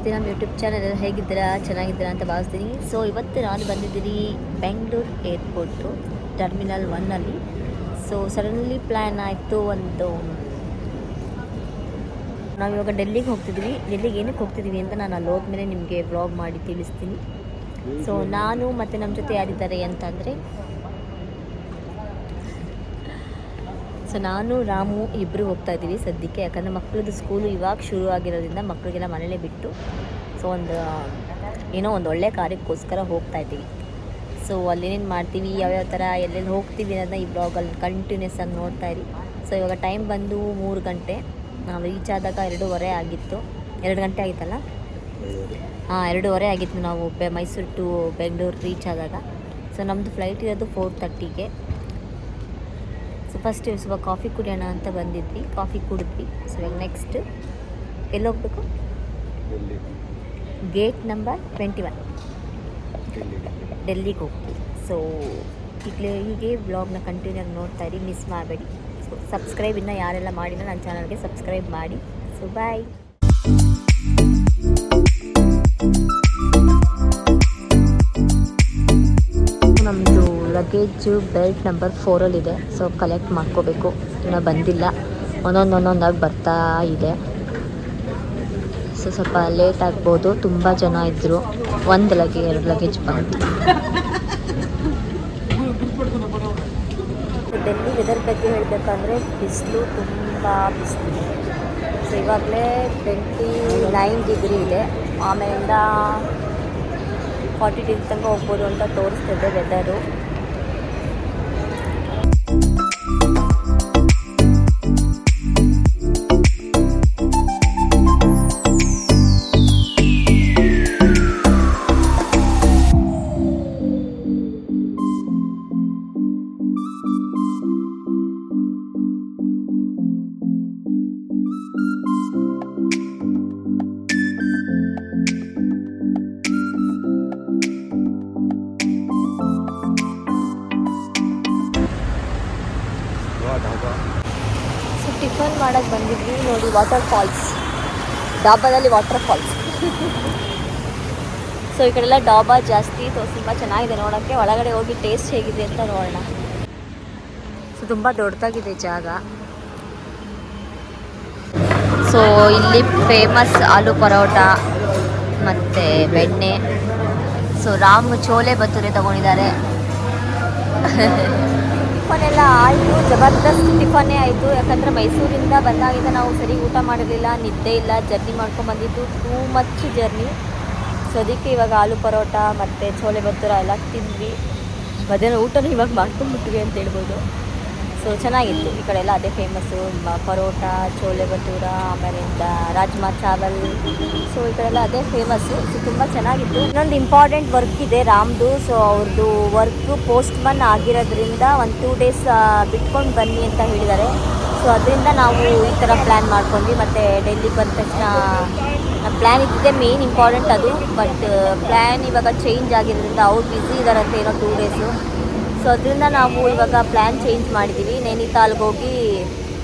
ಇದು ನಮ್ಮ YouTube channel ಹೇಗಿದ್ದೀರಾ, ಚೆನ್ನಾಗಿದ್ದೀರಾ ಅಂತ ಭಾವಿಸ್ತೀನಿ. ಸೊ ಇವತ್ತು ನಾನು ಬಂದಿದ್ದೀನಿ ಬೆಂಗಳೂರು ಏರ್ಪೋರ್ಟು ಟರ್ಮಿನಲ್ 1ಅಲ್ಲಿ. ಸೊ ಸಡನ್ಲಿ ಪ್ಲ್ಯಾನ್ ಆಯಿತು, ನಾವಿವಾಗ ಡೆಲ್ಲಿಗೆ ಹೋಗ್ತಿದ್ದೀವಿ. ಡೆಲ್ಲಿಗೆ ಏನಕ್ಕೆ ಹೋಗ್ತಿದ್ದೀವಿ ಅಂತ ನಾನು ಅಲ್ಲಿ ಹೋದ್ಮೇಲೆ ನಿಮಗೆ ವ್ಲಾಗ್ ಮಾಡಿ ತಿಳಿಸ್ತೀನಿ. ಸೊ ನಾನು ಮತ್ತು ನಮ್ಮ ಜೊತೆ ಯಾರಿದ್ದಾರೆ ಅಂತಂದರೆ, ಸೊ ನಾನು ರಾಮು ಇಬ್ಬರು ಹೋಗ್ತಾ ಇದ್ದೀವಿ ಸದ್ಯಕ್ಕೆ. ಯಾಕಂದರೆ ಮಕ್ಕಳದ್ದು ಸ್ಕೂಲು ಇವಾಗ ಶುರು ಆಗಿರೋದ್ರಿಂದ ಮಕ್ಕಳಿಗೆಲ್ಲ ಮನೇಲೇ ಬಿಟ್ಟು ಸೊ ಒಂದು ಒಳ್ಳೆ ಕಾರ್ಯಕ್ಕೋಸ್ಕರ ಹೋಗ್ತಾ ಇದ್ದೀವಿ. ಸೊ ಅಲ್ಲೇನೇನು ಮಾಡ್ತೀವಿ, ಯಾವ್ಯಾವ ಥರ ಎಲ್ಲೆಲ್ಲಿ ಹೋಗ್ತೀವಿ ಅನ್ನೋದನ್ನ ಈ ಬ್ಲಾಗಲ್ಲಿ ಕಂಟಿನ್ಯೂಸ್ ಆಗಿ ನೋಡ್ತಾ ಇರಿ. ಸೊ ಇವಾಗ ಟೈಮ್ ಬಂದು 3 ಗಂಟೆ. ನಾವು ರೀಚ್ ಆದಾಗ 2:15 ಆಗಿತ್ತು. 2 ಗಂಟೆ ಆಗಿತ್ತಲ್ಲ, 2:15 ಆಗಿತ್ತು ನಾವು ಮೈಸೂರು ಟು ಬೆಂಗಳೂರು ರೀಚ್ ಆದಾಗ. ಸೊ ನಮ್ಮದು ಫ್ಲೈಟ್ ಇರೋದು 4:30ಗೆ. ಸೊ ಫಸ್ಟ್ ಸ್ವಲ್ಪ ಕಾಫಿ ಕುಡಿಯೋಣ ಅಂತ ಬಂದಿದ್ವಿ, ಕಾಫಿ ಕುಡಿದ್ವಿ. ಸೊ ಇವಾಗ ನೆಕ್ಸ್ಟ್ ಎಲ್ಲಿ ಹೋಗ್ಬೇಕು? ಗೇಟ್ ನಂಬರ್ 21 ಡೆಲ್ಲಿಗೆ ಹೋಗ್ತೀವಿ. ಸೊ ಹೀಗೆ ವ್ಲಾಗ್ನ ಕಂಟಿನ್ಯೂ ಆಗಿ ನೋಡ್ತಾ ಇರಿ, ಮಿಸ್ ಮಾಡಬೇಡಿ. ಸೊ ಸಬ್ಸ್ಕ್ರೈಬ್ ಇನ್ನೂ ಯಾರೆಲ್ಲ ಮಾಡಿಲ್ಲ ನನ್ನ ಚಾನಲ್ಗೆ ಸಬ್ಸ್ಕ್ರೈಬ್ ಮಾಡಿ. So bye. ನಮ್ಮದು ಲಗೇಜು ಬೆಲ್ಟ್ ನಂಬರ್ 4ಅಲ್ಲಿದೆ. ಸೊ ಕಲೆಕ್ಟ್ ಮಾಡ್ಕೋಬೇಕು, ಇನ್ನೂ ಬಂದಿಲ್ಲ. ಒಂದೊಂದಾಗಿ ಬರ್ತಾ ಇದೆ. ಸೊ ಸ್ವಲ್ಪ ಲೇಟ್ ಆಗ್ಬೋದು, ತುಂಬ ಜನ ಇದ್ದರು. 1 ಲಗೇಜ್ 2 ಲಗೇಜ್ ಬಂತು. ಡೆಲ್ಲಿ ವೆದರ್ ಬಗ್ಗೆ ಹೇಳಬೇಕಂದ್ರೆ ಬಿಸಿಲು, ತುಂಬ ಬಿಸಿಲು. ಸೊ ಇವಾಗಲೇ 29 ಡಿಗ್ರಿ ಇದೆ. ಆಮೇಲಿಂದ 40 ಡಿಗ್ರಿ ತನಕ ಹೋಗ್ಬೋದು ಅಂತ ತೋರಿಸ್ತಿದೆ ವೆದರು. ಸೊ ಟಿಫನ್ ಮಾಡೋಕ್ಕೆ ಬಂದಿದ್ವಿ. ನೋಡಿ, ವಾಟರ್ ಫಾಲ್ಸ್, ಡಾಬಾದಲ್ಲಿ ವಾಟರ್ ಫಾಲ್ಸ್. ಸೊ ಈ ಕಡೆಲ್ಲ ಡಾಬಾ ಜಾಸ್ತಿ. ಸೊ ತುಂಬ ಚೆನ್ನಾಗಿದೆ ನೋಡೋಕ್ಕೆ. ಒಳಗಡೆ ಹೋಗಿ ಟೇಸ್ಟ್ ಹೇಗಿದೆ ಅಂತ ನೋಡೋಣ. ಸೊ ತುಂಬ ದೊಡ್ಡದಾಗಿದೆ ಜಾಗ. ಸೊ ಇಲ್ಲಿ ಫೇಮಸ್ ಆಲೂ ಪರೋಟ ಮತ್ತು ಬೆಣ್ಣೆ. ಸೊ ರಾಮ್ ಚೋಲೆ ಭಟೂರೆ ತೊಗೊಂಡಿದ್ದಾರೆ. ಟಿಫನ್ ಎಲ್ಲ ಆಯಿತು, ಜಬರ್ದಸ್ತ್ ಟಿಫನ್ನೇ ಆಯಿತು. ಯಾಕಂದರೆ ಮೈಸೂರಿಂದ ಬಂದಾಗಿಂದ ನಾವು ಸರಿ ಊಟ ಮಾಡಿರಲಿಲ್ಲ, ನಿದ್ದೆ ಇಲ್ಲ, ಜರ್ನಿ ಮಾಡ್ಕೊಂಡ್ಬಂದಿದ್ದು, ಟೂ ಮಚ್ ಜರ್ನಿ. ಸೊ ಅದಕ್ಕೆ ಇವಾಗ ಆಲೂ ಪರೋಟ ಮತ್ತು ಚೋಲೆ ಭಟೂರ ಎಲ್ಲ ತಿಂದ್ವಿ. ಮಧ್ಯಾಹ್ನ ಊಟನೂ ಇವಾಗ ಮಾಡ್ಕೊಂಡ್ಬಿಟ್ವಿ ಅಂತ ಹೇಳ್ಬೋದು. ಸೊ ಚೆನ್ನಾಗಿತ್ತು. ಈ ಕಡೆ ಎಲ್ಲ ಅದೇ ಫೇಮಸ್ಸು, ಪರೋಟ, ಚೋಲೆ ಭಟೂರ, ಆಮೇಲಿಂದ ರಾಜ್ಮಾ ಚಾವಲ್. ಸೊ ಈ ಕಡೆ ಎಲ್ಲ ಅದೇ ಫೇಮಸ್ಸು. ಸೊ ತುಂಬ ಚೆನ್ನಾಗಿತ್ತು. ಇನ್ನೊಂದು ಇಂಪಾರ್ಟೆಂಟ್ ವರ್ಕ್ ಇದೆ ರಾಮ್ದು. ಸೊ ಅವ್ರದ್ದು ವರ್ಕು ಪೋಸ್ಟ್ಮನ್ ಆಗಿರೋದ್ರಿಂದ 1-2 ಡೇಸ್ ಬಿಟ್ಕೊಂಡು ಬನ್ನಿ ಅಂತ ಹೇಳಿದ್ದಾರೆ. ಸೊ ಅದರಿಂದ ನಾವು ಈ ಥರ ಪ್ಲ್ಯಾನ್ ಮಾಡ್ಕೊಂಡ್ವಿ. ಮತ್ತು ಡೆಲ್ಲಿಗೆ ಬಂದ ತಕ್ಷಣ ನಮ್ಮ ಪ್ಲ್ಯಾನ್ ಇದ್ದಿದ್ದೆ ಮೇನ್ ಇಂಪಾರ್ಟೆಂಟ್ ಅದು. ಬಟ್ ಪ್ಲ್ಯಾನ್ ಇವಾಗ ಚೇಂಜ್ ಆಗಿರೋದ್ರಿಂದ ಅವ್ರು ಬ್ಯುಸಿ ಇದ್ದಾರಂತೆ ಏನೋ 2 ಡೇಸು. ಸೊ ಅದರಿಂದ ನಾವು ಇವಾಗ ಪ್ಲ್ಯಾನ್ ಚೇಂಜ್ ಮಾಡಿದ್ದೀವಿ. ನೈನಿತಾಲ್ಗೆ ಹೋಗಿ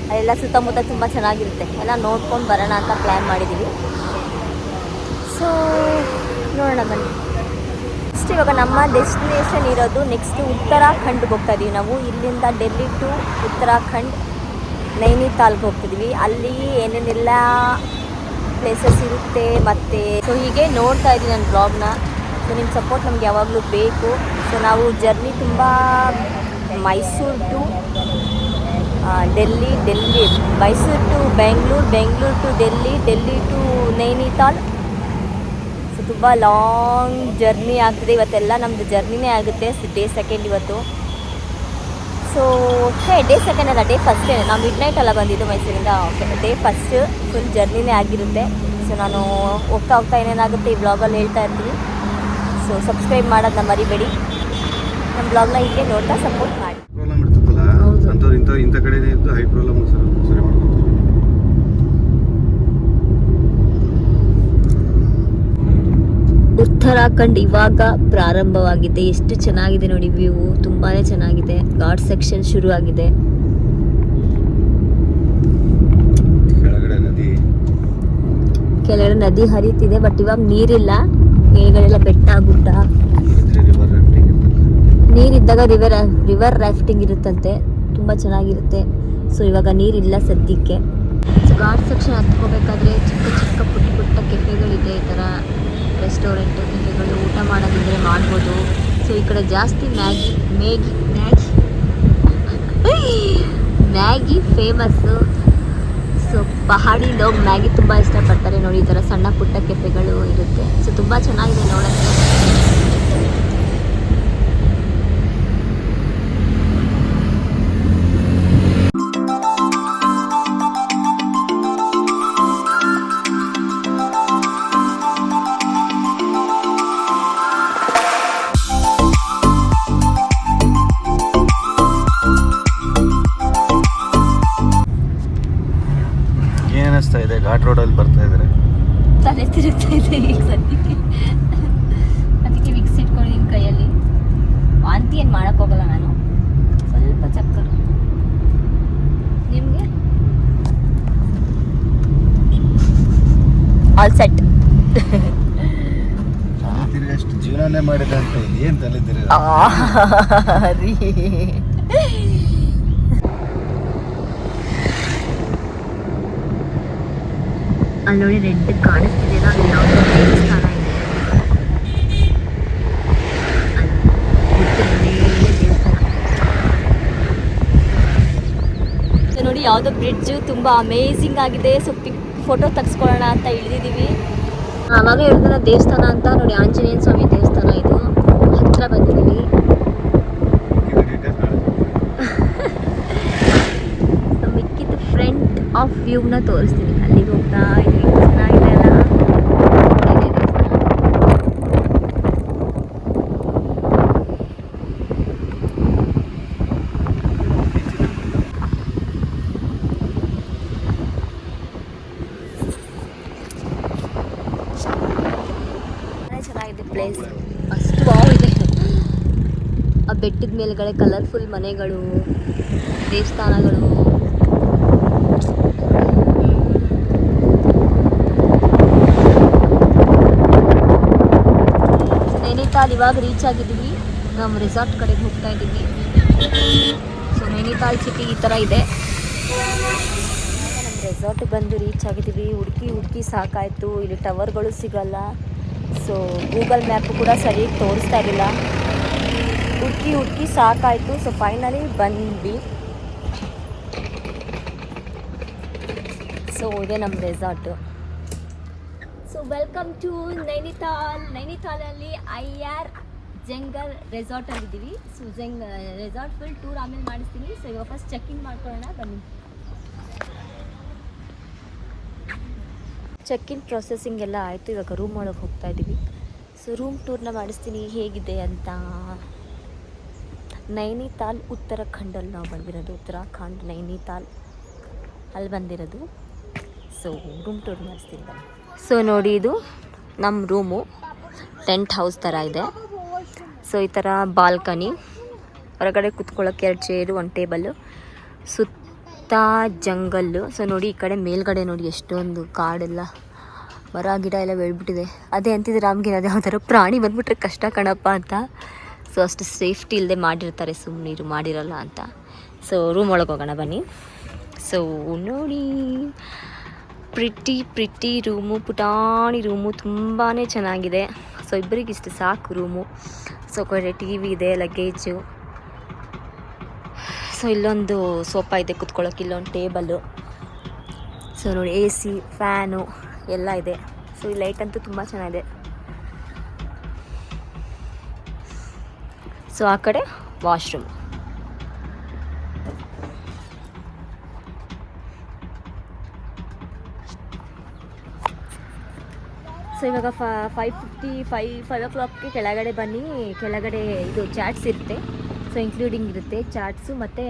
ಅಲ್ಲೆಲ್ಲ ಸುತ್ತಮುತ್ತ ತುಂಬ ಚೆನ್ನಾಗಿರುತ್ತೆ, ಎಲ್ಲ ನೋಡ್ಕೊಂಡು ಬರೋಣ ಅಂತ ಪ್ಲ್ಯಾನ್ ಮಾಡಿದ್ದೀವಿ. ಸೊ ನೋಡೋಣ ಬನ್ನಿ. ನೆಕ್ಸ್ಟ್ ಇವಾಗ ನಮ್ಮ ಡೆಸ್ಟಿನೇಷನ್ ಇರೋದು ನೆಕ್ಸ್ಟ್ ಉತ್ತರಾಖಂಡ್ಗೆ ಹೋಗ್ತಾ ಇದ್ದೀವಿ ನಾವು. ಇಲ್ಲಿಂದ ಡೆಲ್ಲಿ ಟು ಉತ್ತರಾಖಂಡ್ ನೈನಿತಾಲ್ಗೆ ಹೋಗ್ತಿದ್ದೀವಿ. ಅಲ್ಲಿ ಏನೇನೆಲ್ಲ ಪ್ಲೇಸಸ್ ಇರುತ್ತೆ ಮತ್ತು ಸೊ ಹೀಗೆ ನೋಡ್ತಾ ಇದ್ದೀನಿ ನನ್ನ ಬ್ಲಾಗ್ನ. ಸೊ ನಿಮ್ಮ ಸಪೋರ್ಟ್ ನಮ್ಗೆ ಯಾವಾಗಲೂ ಬೇಕು. ಸೊ ನಾವು ಜರ್ನಿ ತುಂಬ Mysuru to Delhi, Mysuru to Bengaluru, Bengaluru to Delhi to Nainital. So ತುಂಬ ಲಾಂಗ್ ಜರ್ನಿ ಆಗ್ತದೆ. ಇವತ್ತೆಲ್ಲ ನಮ್ಮದು ಜರ್ನಿನೇ ಆಗುತ್ತೆ. ಡೇ 2 ಇವತ್ತು. ಸೊ ಡೇ 2 ಅಲ್ಲ, ಡೇ 1. ನಾವು ಮಿಡ್ನೈಟ್ ಎಲ್ಲ ಬಂದಿದ್ದು ಮೈಸೂರಿಂದ. ಡೇ 1 ಫುಲ್ ಜರ್ನಿನೇ ಆಗಿರುತ್ತೆ. ಸೊ ನಾನು ಹೋಗ್ತಾ ಏನೇನಾಗುತ್ತೆ ಈ ಬ್ಲಾಗಲ್ಲಿ ಹೇಳ್ತಾ ಇರ್ತೀನಿ. ಸೊ ಸಬ್ಸ್ಕ್ರೈಬ್ ಮಾಡೋದನ್ನ ಮರಿಬೇಡಿ. ನಮ್ಮ ಬ್ಲಾಗ್ನ ಹೀಗೆ ನೋಡ್ತಾ ಸಪೋರ್ಟ್ ಮಾಡಿ. ಇಂಥ ಕಡೆನೇ ಇದ್ದು ಹೈ ಪ್ರಾಬ್ಲಮ್ ಸರಿ ಮಾಡ್ಕೊತಾರೆ. ಉತ್ತರಾಖಂಡ್ ಇವಾಗ ಪ್ರಾರಂಭವಾಗಿದೆ. ಎಷ್ಟು ಚೆನ್ನಾಗಿದೆ ನೋಡಿ ವ್ಯೂ, ತುಂಬಾ ಚೆನ್ನಾಗಿದೆ. ಘಾಟ್ ಸೆಕ್ಷನ್ ಶುರು ಆಗಿದೆ. ಕೆಳಗಡೆ ನದಿ ಕೆಳಗಡೆ ನದಿ ಹರಿತಿದೆ, ಬಟ್ ಇವಾಗ ನೀರಿಲ್ಲ. ಮೇಲ್ಗಡೆಲ್ಲ ಬೆಟ್ಟ ಗುಡ್ಡ, ರಿವರ್ ರಾಫ್ಟಿಂಗ್ ಇರ್ತದೆ. ನೀರಿದ್ದಾಗ ರಿವರ್ ರಾಫ್ಟಿಂಗ್ ಇರುತ್ತಂತೆ, ತುಂಬ ಚೆನ್ನಾಗಿರುತ್ತೆ. ಸೊ ಇವಾಗ ನೀರಿಲ್ಲ ಸದ್ಯಕ್ಕೆ. ಸೊ ಘಾಟ್ ಸೆಕ್ಷನ್ ಹತ್ಕೋಬೇಕಾದ್ರೆ ಚಿಕ್ಕ ಚಿಕ್ಕ ಪುಟ್ಟ ಕೆಫೆಗಳಿದೆ, ಈ ಥರ ರೆಸ್ಟೋರೆಂಟು ಕೆಫೆಗಳು. ಊಟ ಮಾಡೋದಿದ್ರೆ ಮಾಡ್ಬೋದು. ಸೊ ಈ ಕಡೆ ಜಾಸ್ತಿ ಮ್ಯಾಗಿ ಫೇಮಸ್ಸು. ಸೊ ಪಹಾಡಿ ಲೋಗ್ ಮ್ಯಾಗಿ ತುಂಬ ಇಷ್ಟಪಡ್ತಾರೆ ನೋಡಿ. ಈ ಥರ ಸಣ್ಣ ಪುಟ್ಟ ಕೆಫೆಗಳು ಇರುತ್ತೆ. ಸೊ ತುಂಬ ಚೆನ್ನಾಗಿದೆ ನೋಡೋಕ್ಕೆ. ಏನಿಸ್ತಾ ಇದೆ ಘಾಟ್ ರೋಡಲ್ಲಿ ಬರ್ತಾ ಇದ್ದಾರೆ. ತಲೆ ತಿರುಗ್ತಾ ಇದೆ ಈಗ ಸದ್ಯಕ್ಕೆ. ಅದಕ್ಕೆ ವಿಕ್ಸ್ ಇಟ್ಕೊಂಡಿದ್ದೀನಿ ಕೈಯಲ್ಲಿ. ವಾಂತಿ ಏನು ಮಾಡೋಕ್ಕೋಗಲ್ಲ ನಾನು, ಸ್ವಲ್ಪ ಚಕ್ಕರ್. ನಿಮಗೆ ಆಲ್ ಸೆಟ್. ತಲೆ ತಿರುಗಷ್ಟು ಜೀವನನೇ ಮಾಡಿದೆ ಅಂತ ಏನು ತಲೆ ತಿರುಗ. ಅಲ್ಲಿ ನೋಡಿ ರೆಡ್ ಕಾಣಿಸ್ತಿದ್ದೀರಾ, ಅಲ್ಲಿ ಯಾವುದೋ ದೇವಸ್ಥಾನ ಇದೆ. ದೇವಸ್ಥಾನ ನೋಡಿ, ಯಾವುದೋ ಬ್ರಿಡ್ಜು ತುಂಬ ಅಮೇಝಿಂಗ್ ಆಗಿದೆ. ಸೊ ಫೋಟೋ ತೆಗೆಸ್ಕೊಳ್ಳೋಣ ಅಂತ ಇಳಿದಿದ್ದೀವಿ. ಆವಾಗ ಹೇಳಿದ್ರೆ ದೇವಸ್ಥಾನ ಅಂತ ನೋಡಿ, ಆಂಜನೇಯ ಸ್ವಾಮಿ ದೇವಸ್ಥಾನ ಇದು. ಹತ್ರ ಬಂದಿದ್ದೀವಿ. ಮಿಕ್ಕಿದ ಫ್ರಂಟ್ ಆಫ್ ವ್ಯೂನ ತೋರಿಸ್ತೀನಿ. ಅಲ್ಲಿಗೆ ಹೋಗ್ತಾ ಇದ್ದೀವಿ. ಚೆನ್ನಾಗಿದೆ ಅಲ್ಲ. ಚೆನ್ನಾಗಿದೆ ಪ್ಲೇಸ್. ಅಷ್ಟು ವಾವ್ ಇದೆ. ಆ ಬೆಟ್ಟದ ಮೇಲ್ಗಡೆ ಕಲರ್ಫುಲ್ ಮನೆಗಳು, ದೇವಸ್ಥಾನಗಳು. ನೈನಿತಾಲ್ ಇವಾಗ ರೀಚ್ ಆಗಿದ್ದೀವಿ. ನಮ್ಮ ರೆಸಾರ್ಟ್ ಕಡೆಗೆ ಹೋಗ್ತಾ ಇದ್ದೀವಿ. ಸೊ ನೈನಿತಾಲ್ ಸಿಟಿ ಈ ಥರ ಇದೆ. ನಮ್ಮ ರೆಸಾರ್ಟಿಗೆ ಬಂದು ರೀಚ್ ಆಗಿದ್ದೀವಿ. ಹುಡುಕಿ ಸಾಕಾಯಿತು. ಇಲ್ಲಿ ಟವರ್ಗಳು ಸಿಗಲ್ಲ. ಸೊ ಗೂಗಲ್ ಮ್ಯಾಪು ಕೂಡ ಸರಿಯಾಗಿ ತೋರಿಸ್ತಾ ಇರಲಿಲ್ಲ. ಹುಡುಕಿ ಸಾಕಾಯಿತು. ಸೊ ಫೈನಲಿ ಬಂದ್ವಿ. ಸೊ ಇದೆ ನಮ್ಮ ರೆಸಾರ್ಟು. ಸೊ ವೆಲ್ಕಮ್ ಟು ನೈನಿತಾಲಲ್ಲಿ IR ಜಂಗಲ್ ರೆಸಾರ್ಟಲ್ಲಿದ್ದೀವಿ. ಸೊ ರೆಸಾರ್ಟ್ ಫುಲ್ ಟೂರ್ ಆಮೇಲೆ ಮಾಡಿಸ್ತೀನಿ. ಸೊ ಇವಾಗ ಫಸ್ಟ್ ಚೆಕ್-ಇನ್ ಮಾಡ್ಕೊಳ್ಳೋಣ ಬನ್ನಿ. ಚೆಕ್-ಇನ್ ಪ್ರೊಸೆಸಿಂಗ್ ಎಲ್ಲ ಆಯಿತು. ಇವಾಗ ರೂಮ್ ಒಳಗೆ ಹೋಗ್ತಾ ಇದ್ದೀವಿ. ಸೊ ರೂಮ್ ಟೂರ್ನ ಮಾಡಿಸ್ತೀನಿ ಹೇಗಿದೆ ಅಂತ. ನೈನಿತಾಲ್ ಉತ್ತರಾಖಂಡಲ್ಲಿ ನಾವು ಬಂದಿರೋದು. ಉತ್ತರಾಖಂಡ್ ನೈನಿತಾಲ್ ಅಲ್ಲಿ ಬಂದಿರೋದು. ಸೊ ರೂಮ್ ಟೂರ್ ಮಾಡಿಸ್ತೀನಿ ಬನ್ನಿ. ಸೊ ನೋಡಿ, ಇದು ನಮ್ಮ ರೂಮು. ಟೆಂಟ್ ಹೌಸ್ ಥರ ಇದೆ. ಸೊ ಈ ಥರ ಬಾಲ್ಕನಿ, ಹೊರಗಡೆ ಕುತ್ಕೊಳ್ಳೋಕ್ಕೆ 2 ಚೇರು, 1 ಟೇಬಲ್ಲು, ಸುತ್ತ ಜಂಗಲ್ಲು. ಸೊ ನೋಡಿ, ಈ ಕಡೆ ಮೇಲ್ಗಡೆ ನೋಡಿ ಎಷ್ಟೊಂದು ಕಾಡೆಲ್ಲ, ಮರ ಗಿಡ ಎಲ್ಲ ಬೆಳ್ಬಿಟ್ಟಿದೆ. ಅದೇ ಅಂತಿದ್ರೆ ರಾಮ್ಗೆ ಅದೇ ಯಾವ್ದಾರು ಪ್ರಾಣಿ ಬಂದ್ಬಿಟ್ರೆ ಕಷ್ಟ ಕಣಪ್ಪ ಅಂತ. ಸೊ ಅಷ್ಟು ಸೇಫ್ಟಿ ಇಲ್ಲದೆ ಮಾಡಿರ್ತಾರೆ, ಸುಮ್ಮನೆ ಮಾಡಿರಲ್ಲ ಅಂತ. ಸೊ ರೂಮ್ ಒಳಗೆ ಹೋಗೋಣ ಬನ್ನಿ. ಸೊ ನೋಡಿ, ಪ್ರಿಟಿ ರೂಮು, ಪುಟಾಣಿ ರೂಮು, ತುಂಬಾ ಚೆನ್ನಾಗಿದೆ. ಸೊ ಇಬ್ಬರಿಗೆ ಇಷ್ಟು ಸಾಕು ರೂಮು. ಸೊ ಕಡೆ TV ಇದೆ, ಲಗೇಜು. ಸೊ ಇಲ್ಲೊಂದು ಸೋಫಾ ಇದೆ ಕುತ್ಕೊಳ್ಳೋಕೆ, ಇಲ್ಲೊಂದು ಟೇಬಲ್ಲು. ಸೊ ನೋಡಿ, AC, ಫ್ಯಾನು ಎಲ್ಲ ಇದೆ. ಸೊ ಈ ಲೈಟ್ ಅಂತೂ ತುಂಬ ಚೆನ್ನಾಗಿದೆ. ಸೊ ಆ ಕಡೆ ವಾಶ್ರೂಮ್. ಸೊ ಇವಾಗ 5 o'clockಗೆ ಕೆಳಗಡೆ ಬನ್ನಿ. ಕೆಳಗಡೆ ಇದು ಚಾಟ್ಸ್ ಇರುತ್ತೆ. ಸೊ ಇನ್ಕ್ಲೂಡಿಂಗ್ ಇರುತ್ತೆ ಚಾಟ್ಸು, ಮತ್ತು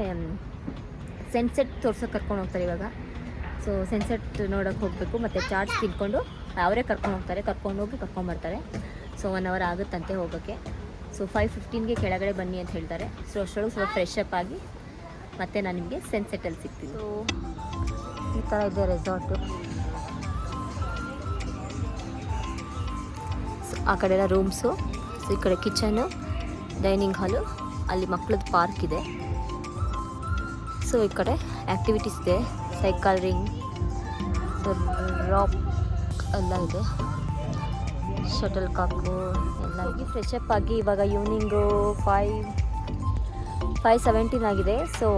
ಸನ್ಸೆಟ್ ತೋರ್ಸೋಕೆ ಕರ್ಕೊಂಡು ಹೋಗ್ತಾರೆ ಇವಾಗ. ಸೊ ಸನ್ಸೆಟ್ ನೋಡೋಕ್ಕೆ ಹೋಗಬೇಕು, ಮತ್ತು ಚಾಟ್ಸ್ ತಿನ್ಕೊಂಡು ಅವರೇ ಕರ್ಕೊಂಡು ಹೋಗ್ತಾರೆ, ಕರ್ಕೊಂಡೋಗಿ ಕರ್ಕೊಂಬರ್ತಾರೆ. ಸೊ 1 hour ಆಗುತ್ತಂತೆ ಹೋಗೋಕ್ಕೆ. ಸೊ 5:15ಗೆ ಕೆಳಗಡೆ ಬನ್ನಿ ಅಂತ ಹೇಳ್ತಾರೆ. ಸೊ ಅಷ್ಟರೊಳಗೆ ಸ್ವಲ್ಪ ಫ್ರೆಶ್ ಅಪ್ ಆಗಿ ಮತ್ತು ನಾನು ನಿಮಗೆ ಸನ್ಸೆಟಲ್ಲಿ ಸಿಗ್ತೀನಿ. ಸೊ ಈ ಥರ ಇದೆ ರೆಸಾರ್ಟು. ಆ ಕಡೆ ಎಲ್ಲ ರೂಮ್ಸು, ಈ ಕಡೆ ಕಿಚನು, ಡೈನಿಂಗ್ ಹಾಲು, ಅಲ್ಲಿ ಮಕ್ಕಳದ್ದು ಪಾರ್ಕ್ ಇದೆ. ಸೊ ಈ ಕಡೆ ಆ್ಯಕ್ಟಿವಿಟೀಸ್ ಇದೆ, ಸೈಕಲ್ ರಿಂಗ್, ರಾಕ್ ಎಲ್ಲ ಇದೆ, ಶಟಲ್ ಕಾಕು ಎಲ್ಲ ಇದೆ. ಫ್ರೆಶ್ ಅಪ್ ಆಗಿ ಇವಾಗ ಈವ್ನಿಂಗು 5:17 ಆಗಿದೆ. ಸೊ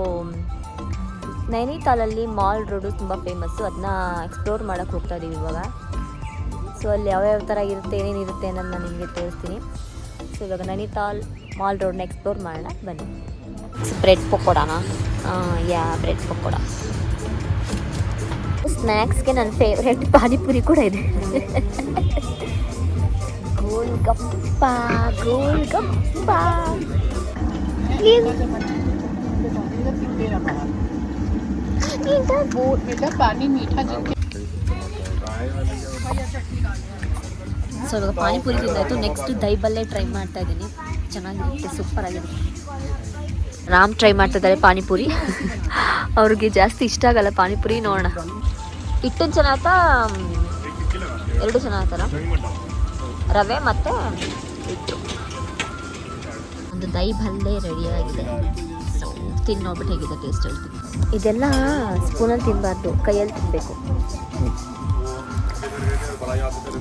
ನೈನಿತಾಲಲ್ಲಿ ಮಾಲ್ ರೋಡು ತುಂಬ ಫೇಮಸ್ಸು, ಅದನ್ನ ಎಕ್ಸ್ಪ್ಲೋರ್ ಮಾಡೋಕ್ಕೆ ಹೋಗ್ತಾ ಇದ್ದೀವಿ ಇವಾಗ. ಸೊ ಅಲ್ಲಿ ಯಾವ್ಯಾವ ಥರ ಇರುತ್ತೆ, ಏನೇನಿರುತ್ತೆ ಅನ್ನೋದು ನಾನು ನಿಮಗೆ ತೋರಿಸ್ತೀನಿ. ಸೊ ಇವಾಗ ನೈನಿತಾಲ್ ಮಾಲ್ ರೋಡ್ನ ಎಕ್ಸ್ಪ್ಲೋರ್ ಮಾಡೋಣ ಬನ್ನಿ. ಬ್ರೆಡ್ ಪಕೋಡಾನ, ಬ್ರೆಡ್ ಪಕೋಡ. ಸ್ನ್ಯಾಕ್ಸ್ಗೆ ನನ್ನ ಫೇವ್ರೆಟ್ ಪಾನಿಪುರಿ ಕೂಡ ಇದೆ. ಗೋಲ್ಗಪ್ಪ ಗೋಲ್ಗಪ್ಪ. ಸೊ ಇವಾಗ ಪಾನಿಪುರಿ ತಿಂದಾಯ್ತು. ನೆಕ್ಸ್ಟ್ ದೈಬಲ್ಲೇ ಟ್ರೈ ಮಾಡ್ತಾ ಇದ್ದೀನಿ, ಚೆನ್ನಾಗಿರುತ್ತೆ, ಸೂಪರ್ ಆಗಿದೆ. ರಾಮ್ ಟ್ರೈ ಮಾಡ್ತಾ ಇದ್ದಾರೆ ಪಾನಿಪುರಿ. ಅವ್ರಿಗೆ ಜಾಸ್ತಿ ಇಷ್ಟ ಆಗಲ್ಲ ಪಾನಿಪುರಿ. ನೋಡೋಣ, ಹಿಟ್ಟಿನ ಚೆನ್ನಾಗ್ತಾ, ಎರಡು ಚೆನ್ನಾಗ್ತಾರ, ರವೆ ಮತ್ತು ಹಿಟ್ಟು. ಒಂದು ದೈಬಲ್ಲೇ ರೆಡಿಯಾಗಿದೆ. ಸೊ ತಿನ್ನೋಗ್ಬಿಟ್ಟು ಹೇಗಿದೆ ಟೇಸ್ಟ್ ಹೇಳ್ತೀನಿ. ಇದೆಲ್ಲ ಸ್ಪೂನಲ್ಲಿ ತಿನ್ನಬಾರ್ದು, ಕೈಯಲ್ಲಿ ತಿನ್ನಬೇಕು.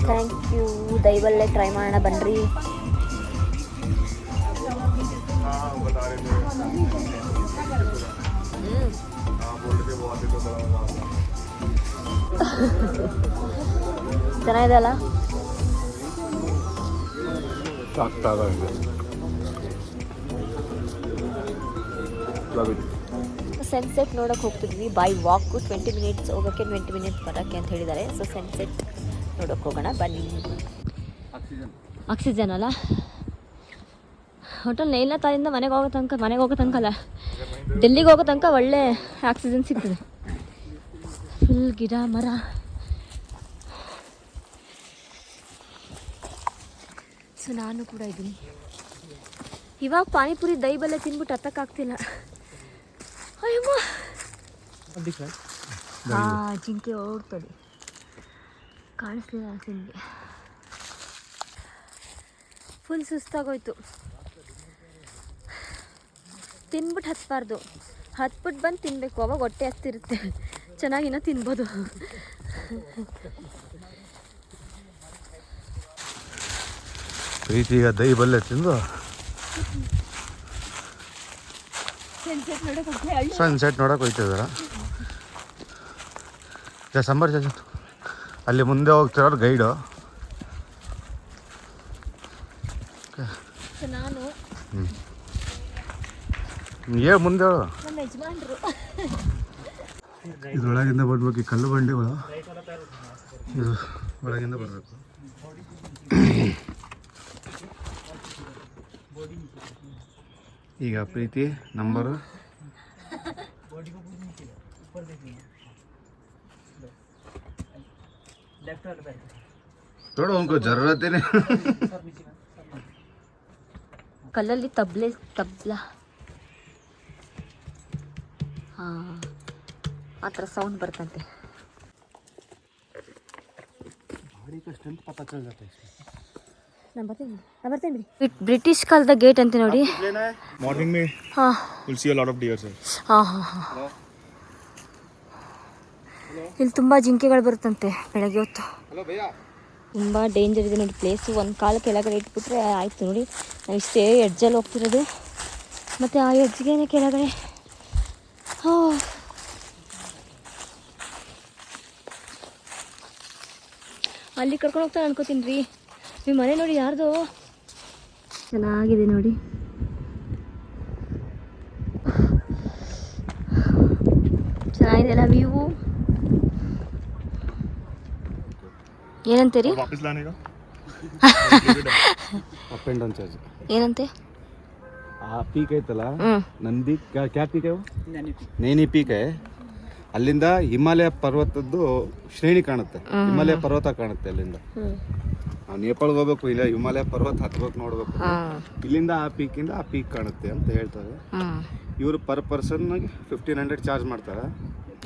Thank you. ದೈವಲ್ಲೇ ಟ್ರೈ ಮಾಡೋಣ ಬನ್ನಿರಿ. ಚೆನ್ನಾಗಿದೆ ಅಲ್ಲ? ಸನ್ಸೆಟ್ ನೋಡೋಕೆ ಹೋಗ್ತಿದ್ವಿ ಬೈ ವಾಕು. 20 ಮಿನಿಟ್ಸ್ ಹೋಗೋಕ್ಕೆ, 20 ಮಿನಿಟ್ಸ್ ಬರೋಕ್ಕೆ ಅಂತ ಹೇಳಿದ್ದಾರೆ. ಸೊ ಸನ್ಸೆಟ್ ನೋಡೋಕೆ ಹೋಗೋಣ ಬನ್ನಿ. ಆಕ್ಸಿಜನ್ ಅಲ್ಲ ಹೋಟೆಲ್ ನೈನಿತಾಲಿಂದ ಮನೆಗೆ ಹೋಗೋ ತನಕ ಅಲ್ಲ, ಡೆಲ್ಲಿಗೆ ಹೋಗೋ ತನಕ ಒಳ್ಳೆ ಆಕ್ಸಿಜನ್ ಸಿಗ್ತದೆ. ಫುಲ್ ಗಿಡ ಮರ. ಸೊ ನಾನು ಕೂಡ ಇದ್ದೀನಿ. ಇವಾಗ ಪಾನಿಪುರಿ ದೈಬಲ್ಲೇ ತಿನ್ಬಿಟ್ಟು ಹತ್ತಕ್ಕಾಗ್ತಿಲ್ಲ. ಅಯ್ಯಮ್ಮ, ಜಿಂಕೆ ಹೋಗ್ತದೆ, ಕಾಣಿಸ್ಲಿಲ್ಲ ತಿಂದು. ಫುಲ್ ಸುಸ್ತಾಗೋಯ್ತು. ತಿನ್ಬಿಟ್ಟು ಹತ್ಬಾರ್ದು, ಹತ್ಬಿಟ್ಟು ಬಂದು ತಿನ್ನಬೇಕು, ಅವಾಗ ಹೊಟ್ಟೆ ಹತ್ತಿರುತ್ತೆ, ಚೆನ್ನಾಗಿನ ತಿನ್ಬೋದು. ಪ್ರೀತಿ ಈಗ ದೈಬಲ್ಲೇ ತಿಂದು ಸನ್ಸೆಟ್ ನೋಡೋಕೆ ಹೋಗ್ತಿದಾರ. ಸಂಬರ್ ಅಲ್ಲಿ ಮುಂದೆ ಹೋಗ್ತಿರೋರು ಗೈಡು. ನಾನು ಏನು ಮುಂದೆ ಹೇಳು. ನಮ್ಮ ಯಜಮಾನ್ರು ಇದ್ರೊಳಗಿಂದ ಬರ್ಬೇಕು, ಈ ಕಲ್ಲು ಬಂಡಿಗಳು ಇದು ಒಳಗಿಂದ ಬರಬೇಕು. ಈಗ ಪ್ರೀತಿ ನಂಬರು थोड़ा उनको जरूरत ही नहीं. ಕಲ್ಲಲ್ಲಿ ತಬ್ಲಾ ಆ ಥರ ಸೌಂಡ್ ಬರ್ತಂತೆ. ನಾನು ಬರ್ತೀನಿ ಬಿಡಿ. ಬ್ರಿಟಿಷ್ ಕಾಲದ ಗೇಟ್ ಅಂತ ನೋಡಿ. Morning में you'll see a lot of deer sir. ಹಾಂ. ಇಲ್ಲಿ ತುಂಬ ಜಿಂಕೆಗಳು ಬರುತ್ತಂತೆ ಬೆಳಗ್ಗೆ ಹೊತ್ತು. ತುಂಬ ಡೇಂಜರ್ ಇದೆ ನೋಡಿ ಪ್ಲೇಸು. ಒಂದು ಕಾಲ ಕೆಳಗಡೆ ಇಟ್ಬಿಟ್ರೆ ಆಯಿತು ನೋಡಿ. ನಾವು ಇಷ್ಟೇ ಎಡ್ಜಲ್ಲಿ ಹೋಗ್ತಿರೋದು, ಮತ್ತು ಆ ಎಡ್ಜ್ಗೆ ಕೆಳಗಡೆ ಅಲ್ಲಿ ಕರ್ಕೊಂಡು ಹೋಗ್ತಾನೆ ಅನ್ಕೋತೀನಿ ರೀ. ನಿಮ್ಮ ಮನೆ ನೋಡಿ ಯಾರ್ದು ಚೆನ್ನಾಗಿದೆ ನೋಡಿ. ಚೆನ್ನಾಗಿದೆ ಅಲ್ಲ ವ್ಯೂ. ಏನಂತೀರಿ? वापस लाने का ಅಪ್ ಆ್ಯಂಡ್ ಡೌನ್ ಚಾರ್ಜ್ ಏನಂತೆ? ಆ ಪೀಕ್ ಐತಲ್ಲ, ನಂದಿ ಕ್ಯಾ ಪೀಕ್ ನೈನಿ ಪೀಕ್. ಅಲ್ಲಿಂದ ಹಿಮಾಲಯ ಪರ್ವತದ್ದು ಶ್ರೇಣಿ ಕಾಣುತ್ತೆ, ಹಿಮಾಲಯ ಪರ್ವತ ಕಾಣುತ್ತೆ ಅಲ್ಲಿಂದ. ನಾವು ನೇಪಾಳ್ಗೆ ಹೋಗ್ಬೇಕು, ಇಲ್ಲ ಹಿಮಾಲಯ ಪರ್ವತ ಹತ್ಬೇಕು, ನೋಡ್ಬೇಕು. ಇಲ್ಲಿಂದ ಆ ಪೀಕಿಂದ ಆ ಪೀಕ್ ಕಾಣುತ್ತೆ ಅಂತ ಹೇಳ್ತಾರೆ. ಇವರು ಪರ್ ಪರ್ಸನ್ 1500 ಚಾರ್ಜ್ ಮಾಡ್ತಾರೆ.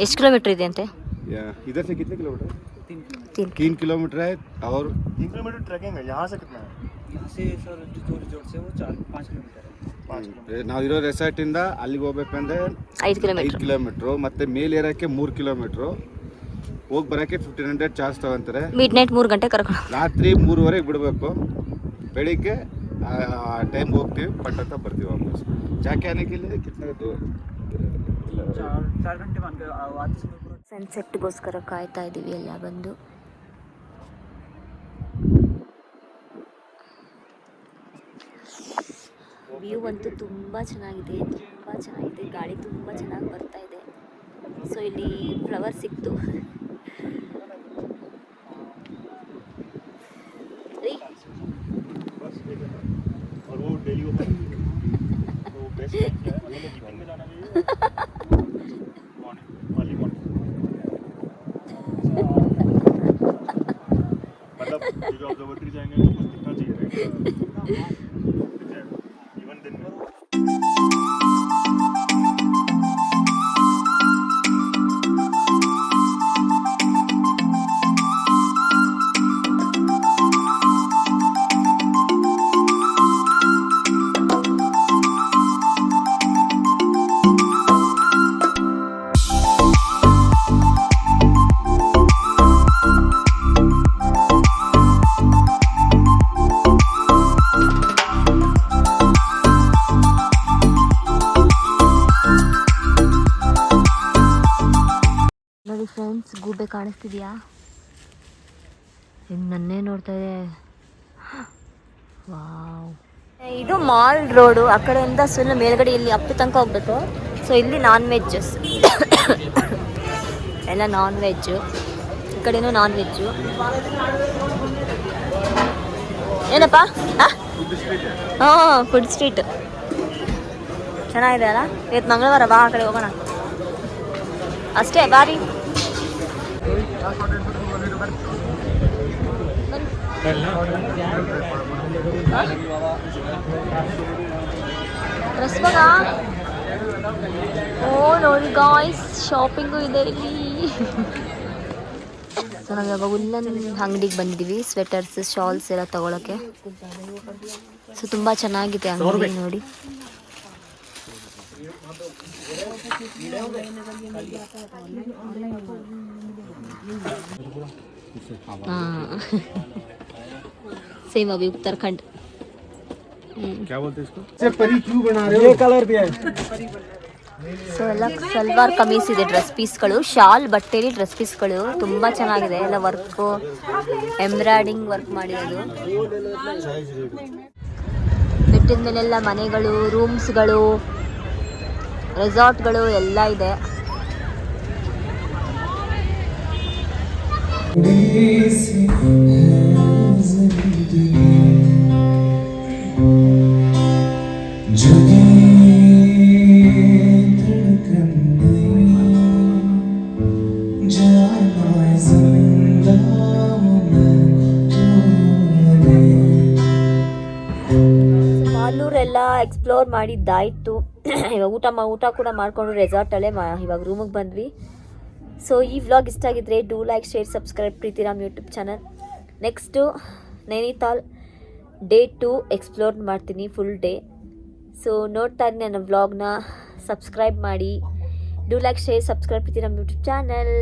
ಎಷ್ಟು ಕಿಲೋಮೀಟರ್ ಇದೆ ಅಂತೆ? इधर से कितने किलोमीटर? 3 किलोमीटर है. और 3 किलोमीटर ट्रैकिंग है. यहाँ से कितना है? यहाँ से सर जो रिजॉर्ट से वो 4-5 किलोमीटर है। ನಾವಿರೋ ರೆಸಾರ್ಟಿಂದ ಅಲ್ಲಿಗೆ ಹೋಗ್ಬೇಕಂದ್ರೆ 5 ಕಿಲೋಮೀಟರ್. 5 ಕಿಲೋಮೀಟ್ರು, ಮತ್ತು ಮೇಲೆ ಏರೋಕ್ಕೆ 3 ಕಿಲೋಮೀಟ್ರು, ಹೋಗಿ ಬರೋಕ್ಕೆ 1500 ಚಾರ್ಜ್ ತಗೊಂತಾರೆ. ಮಿಡ್ ನೈಟ್ 3 ಗಂಟೆ ಕರ್ಕೊಂಡು ರಾತ್ರಿ 3:30ಗೆ ಬಿಡಬೇಕು, ಬೆಳಿಗ್ಗೆ ಟೈಮ್ ಹೋಗ್ತೀವಿ, ಪಟ್ಟತ್ತ ಬರ್ತೀವಿ ವಾಪಸ್. ಜಾಕೆ ಆನೆಗೆ ಇಲ್ಲಿ ಕಿತ್ನೆ ದೂರ 4 घंटे मान के आते समय पूरा ಸನ್ಸೆಟ್ಗೋಸ್ಕರ ಕಾಯ್ತಾ ಇದ್ದೀವಿ ಎಲ್ಲ ಬಂದು. ವ್ಯೂ ಅಂತೂ ತುಂಬ ಚೆನ್ನಾಗಿದೆ, ಗಾಳಿ ತುಂಬ ಚೆನ್ನಾಗಿ ಬರ್ತಾ ಇದೆ. ಸೊ ಇಲ್ಲಿ ಫ್ಲವರ್ ಸಿಕ್ತು ರೀ. और वो डेली वो तो बेस्ट है इवनिंग में जाना चाहिए मॉर्निंग अर्ली मॉर्निंग मतलब जो ऑब्जर्वेटरी जाएंगे तो कुछ दिखना चाहिए राइट इवन दिन में ನೋಡಿ ಫ್ರೆಂಡ್ಸ್, ಗೂಬೆ ಕಾಣಿಸ್ತಿದ್ಯಾ? ಹಿಂಗೆ ನನ್ನೇ ನೋಡ್ತಾ ಇದೆ. ವಾವ್, ಇದು ಮಾಲ್ ರೋಡು. ಆ ಕಡೆಯಿಂದ ಸುಳ್ಳು ಮೇಲ್ಗಡೆ ಇಲ್ಲಿ ಅಪ್ಪು ತನಕ ಹೋಗ್ಬೇಕು. ಸೊ ಇಲ್ಲಿ ನಾನ್ ವೆಜ್ ಎಲ್ಲ ನಾನ್ ವೆಜ್ಜು, ಈ ಕಡೆನೂ ನಾನ್ ವೆಜ್ಜು. ಏನಪ್ಪ? ಹಾಂ, ಫುಡ್ ಸ್ಟ್ರೀಟ್ ಚೆನ್ನಾಗಿದೆ ಅಲ್ಲ. ಇವತ್ತು ಮಂಗಳವಾರ, ಬಾ ಆ ಕಡೆ ಹೋಗೋಣ. ಅಷ್ಟೇ ಬಾರಿ. ರಸ್ಬಗ ಓ ನೋಡಿ ಗಾಯ್ಸ್, ಶಾಪಿಂಗು ಇದೆ ಇಲ್ಲಿ. ಸೊ ನಾವು ಇವಾಗ ಉಲ್ಲನ್ ಅಂಗಡಿಗೆ ಬಂದಿದ್ದೀವಿ, ಸ್ವೆಟರ್ಸ್, ಶಾಲ್ಸ್ ಎಲ್ಲ ತಗೊಳಕ್ಕೆ. ಸೊ ತುಂಬ ಚೆನ್ನಾಗಿದೆ ಅಂಗಡಿ ನೋಡಿ. सेम अभी उत्तराखंड. क्या बोलते हैं इसको? परी क्यों बना रहे हो? ये कलर भी है। ಸೊ ಎಲ್ಲ ಸಲ್ವಾರ್ ಕಮೀಸ್ ಇದೆ, ಡ್ರೆಸ್ ಪೀಸ್ಗಳು, ಶಾಲ್ ಬಟ್ಟೆಲಿ ಡ್ರೆಸ್ ಪೀಸ್ಗಳು ತುಂಬ ಚೆನ್ನಾಗಿದೆ. ಎಲ್ಲ ವರ್ಕು, ಎಂಬ್ರಾಯ್ಡಿಂಗ್ ವರ್ಕ್ ಮಾಡಿರೋದು. ಬೆಟ್ಟದ ಮೇಲೆಲ್ಲ ಮನೆಗಳು, ರೂಮ್ಸ್ಗಳು, ರೆಸಾರ್ಟ್ಗಳು ಎಲ್ಲ ಇದೆ. ಮಾಲೂರೆಲ್ಲ ಎಕ್ಸ್ಪ್ಲೋರ್ ಮಾಡಿದ್ದಾಯಿತು. ಇವಾಗ ಊಟ ಕೂಡ ಮಾಡಿಕೊಂಡು ರೆಸಾರ್ಟಲ್ಲೇ ಇವಾಗ ರೂಮಿಗೆ ಬಂದ್ವಿ. ಸೊ ಈ ವ್ಲಾಗ್ ಇಷ್ಟ ಆಗಿದ್ರೆ do like, share, subscribe Preethiram YouTube channel. Next Nainital day 2 explore ಮಾಡ್ತೀನಿ, ಫುಲ್ ಡೇ. ಸೊ ನೋಡ್ತಾ ಇದ್ದೀನಿ ನನ್ನ ವ್ಲಾಗ್ನ, ಸಬ್ಸ್ಕ್ರೈಬ್ ಮಾಡಿ. Do like, share, subscribe Preethiram YouTube channel.